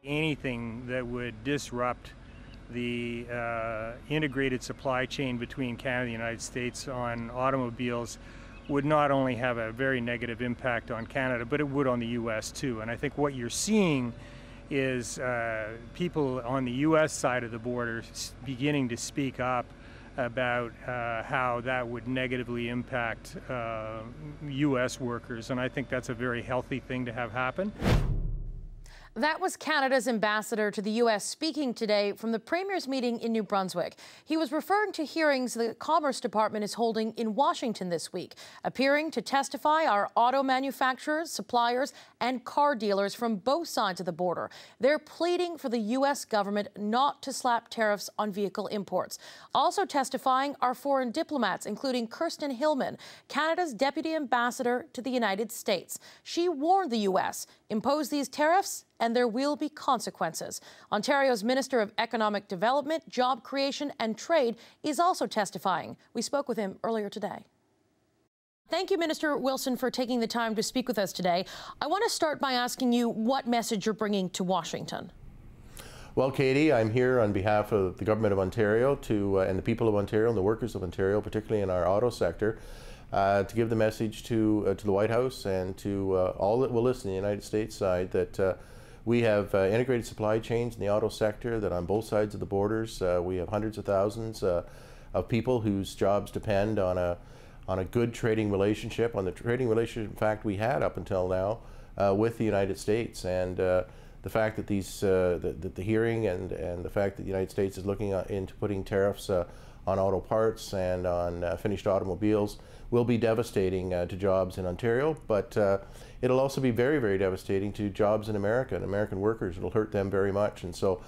Anything that would disrupt the integrated supply chain between Canada and the United States on automobiles would not only have a very negative impact on Canada, but it would on the U.S. too. And I think what you're seeing is people on the U.S. side of the border beginning to speak up about how that would negatively impact U.S. workers. And I think that's a very healthy thing to have happen. That was Canada's ambassador to the U.S. speaking today from the Premier's meeting in New Brunswick. He was referring to hearings the Commerce Department is holding in Washington this week. Appearing to testify are auto manufacturers, suppliers, and car dealers from both sides of the border. They're pleading for the U.S. government not to slap tariffs on vehicle imports. Also testifying are foreign diplomats, including Kirsten Hillman, Canada's deputy ambassador to the United States. She warned the U.S. impose these tariffs and there will be consequences. Ontario's Minister of Economic Development, Job Creation and Trade is also testifying. We spoke with him earlier today. Thank you, Minister Wilson, for taking the time to speak with us today. I want to start by asking you what message you're bringing to Washington. Well, Katie, I'm here on behalf of the Government of Ontario and the people of Ontario and the workers of Ontario, particularly in our auto sector, to give the message to the White House and to all that will listen in the United States side that we have integrated supply chains in the auto sector that on both sides of the borders we have hundreds of thousands of people whose jobs depend on a good trading relationship, on the trading relationship in fact we had up until now with the United States. And the fact that the hearing and the fact that the United States is looking into putting tariffs on auto parts and on finished automobiles will be devastating to jobs in Ontario, but it'll also be very, very devastating to jobs in America and American workers. It'll hurt them very much. And so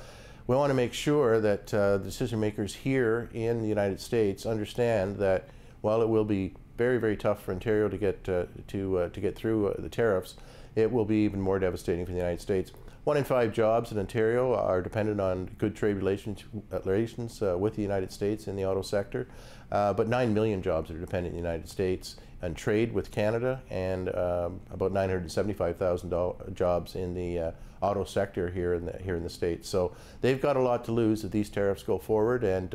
we want to make sure that the decision makers here in the United States understand that while it will be very, very tough for Ontario to get through the tariffs, it will be even more devastating for the United States. 1 in 5 jobs in Ontario are dependent on good trade relations with the United States in the auto sector, but 9 million jobs are dependent in the United States on trade with Canada, and about 975,000 jobs in the auto sector here in the States. So they've got a lot to lose if these tariffs go forward, and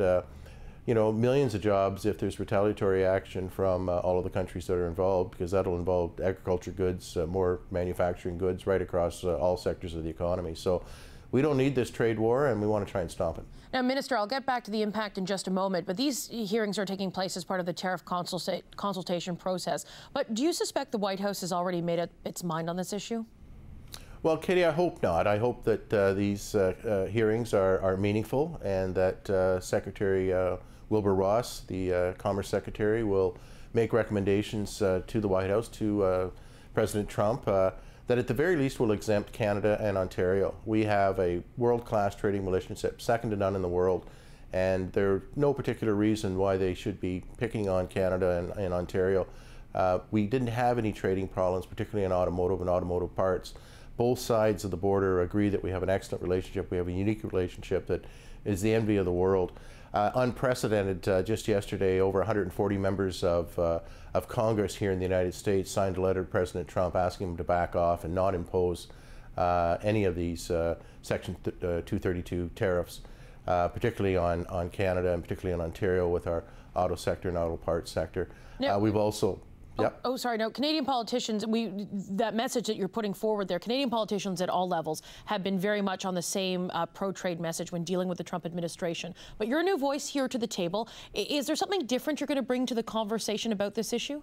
you know, millions of jobs if there's retaliatory action from all of the countries that are involved, because that'll involve agriculture goods, more manufacturing goods right across all sectors of the economy. So we don't need this trade war, and we want to try and stop it. Now, Minister, I'll get back to the impact in just a moment, but these hearings are taking place as part of the tariff consultation process. But do you suspect the White House has already made up its mind on this issue? Well, Katie, I hope not. I hope that these hearings are meaningful, and that Secretary Wilbur Ross, the Commerce Secretary, will make recommendations to the White House, to President Trump, that at the very least will exempt Canada and Ontario. We have a world-class trading relationship, second to none in the world, and there's no particular reason why they should be picking on Canada and Ontario. We didn't have any trading problems, particularly in automotive and automotive parts. Both sides of the border agree that we have an excellent relationship. We have a unique relationship that is the envy of the world. Unprecedented, just yesterday, over 140 members of Congress here in the United States signed a letter to President Trump asking him to back off and not impose any of these Section 232 tariffs, particularly on Canada and particularly on Ontario with our auto sector and auto parts sector. Now, we've also... Yep. Oh, sorry. No, Canadian politicians, that message that you're putting forward there, Canadian politicians at all levels have been very much on the same pro-trade message when dealing with the Trump administration. But you're a new voice here to the table. Is there something different you're going to bring to the conversation about this issue?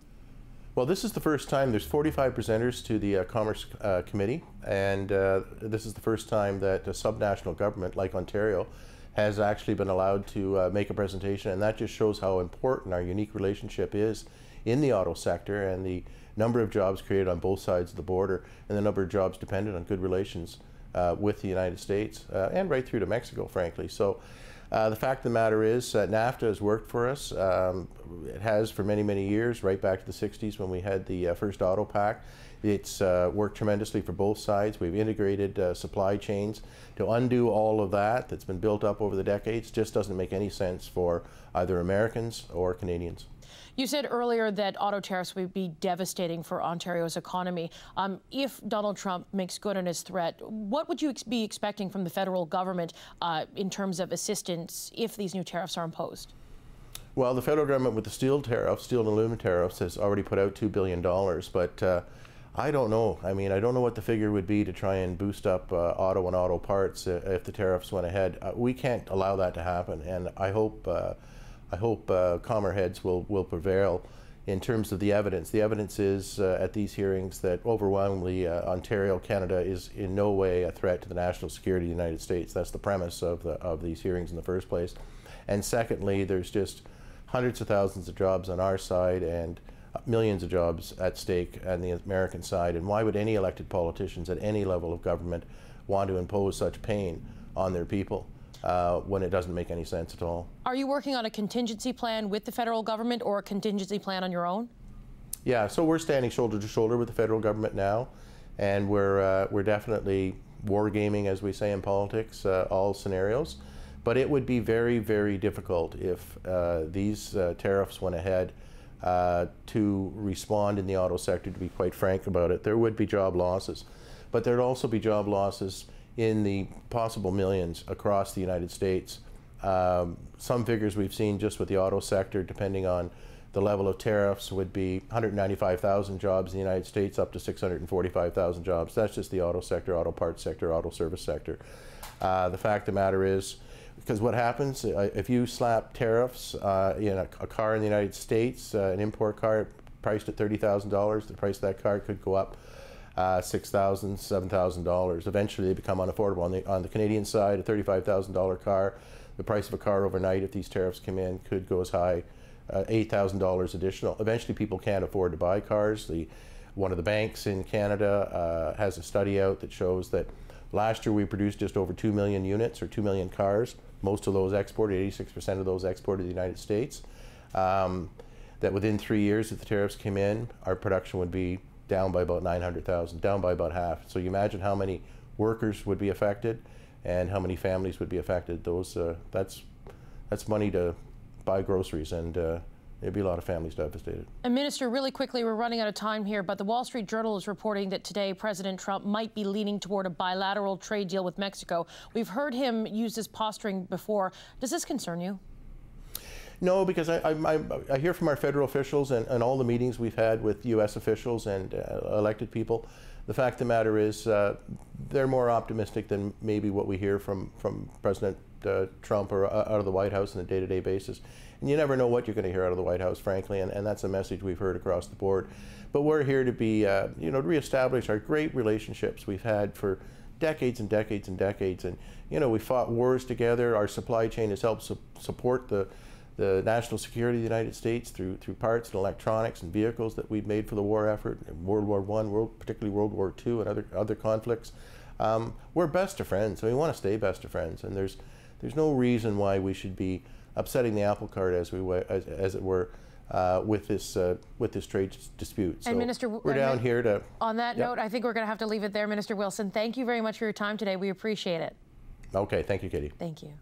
Well, this is the first time. There's 45 presenters to the Commerce Committee, and this is the first time that a subnational government like Ontario has actually been allowed to make a presentation, and that just shows how important our unique relationship is in the auto sector, and the number of jobs created on both sides of the border, and the number of jobs dependent on good relations with the United States and right through to Mexico, frankly. So the fact of the matter is NAFTA has worked for us. It has for many, many years, right back to the 60s when we had the first auto pact. It's worked tremendously for both sides. We've integrated supply chains. To undo all of that that's been built up over the decades just doesn't make any sense for either Americans or Canadians. You said earlier that auto tariffs would be devastating for Ontario's economy. If Donald Trump makes good on his threat, what would you be expecting from the federal government in terms of assistance if these new tariffs are imposed? Well, the federal government with the steel and aluminum tariffs, has already put out $2 billion, but I don't know. I mean, I don't know what the figure would be to try and boost up auto and auto parts if the tariffs went ahead. We can't allow that to happen, and I hope calmer heads will prevail in terms of the evidence. The evidence is at these hearings that overwhelmingly Ontario, Canada is in no way a threat to the national security of the United States. That's the premise of these hearings in the first place. And secondly, there's just hundreds of thousands of jobs on our side and millions of jobs at stake on the American side. And why would any elected politicians at any level of government want to impose such pain on their people when it doesn't make any sense at all? Are you working on a contingency plan with the federal government or a contingency plan on your own? Yeah, so we're standing shoulder to shoulder with the federal government now, and we're definitely wargaming, as we say in politics, all scenarios. But it would be very, very difficult if these tariffs went ahead to respond in the auto sector, to be quite frank about it. There would be job losses, but there'd also be job losses in the possible millions across the United States. Some figures we've seen just with the auto sector, depending on the level of tariffs, would be 195,000 jobs in the United States up to 645,000 jobs. That's just the auto sector, auto parts sector, auto service sector. The fact of the matter is, because what happens if you slap tariffs in a car in the United States, an import car priced at $30,000, the price of that car could go up $6,000, $7,000. Eventually they become unaffordable. On the Canadian side, a $35,000 car, the price of a car overnight, if these tariffs come in, could go as high $8,000 additional. Eventually people can't afford to buy cars. One of the banks in Canada has a study out that shows that last year we produced just over 2 million units, or 2 million cars. Most of those exported, 86% of those exported to the United States. That within 3 years, if the tariffs came in, our production would be down by about 900,000, down by about half. So you imagine how many workers would be affected and how many families would be affected. That's money to buy groceries, and there'd be a lot of families devastated. And Minister, really quickly, we're running out of time here, but the Wall Street Journal is reporting that today President Trump might be leaning toward a bilateral trade deal with Mexico. We've heard him use this posturing before. Does this concern you? No, because I hear from our federal officials and all the meetings we've had with U.S. officials and elected people. The fact of the matter is they're more optimistic than maybe what we hear from President Trump or out of the White House on a day-to-day basis. And you never know what you're going to hear out of the White House, frankly, and that's a message we've heard across the board. But we're here to be, to reestablish our great relationships we've had for decades and decades and decades. And, we fought wars together. Our supply chain has helped support the national security of the United States through parts and electronics and vehicles that we've made for the war effort, in World War I, particularly World War II and other conflicts. We're best of friends, and we want to stay best of friends. And there's no reason why we should be upsetting the apple cart, as it were, with this trade dispute. So and Minister, we're down here to. On that note, I think we're going to have to leave it there, Minister Wilson. Thank you very much for your time today. We appreciate it. Okay, thank you, Katie. Thank you.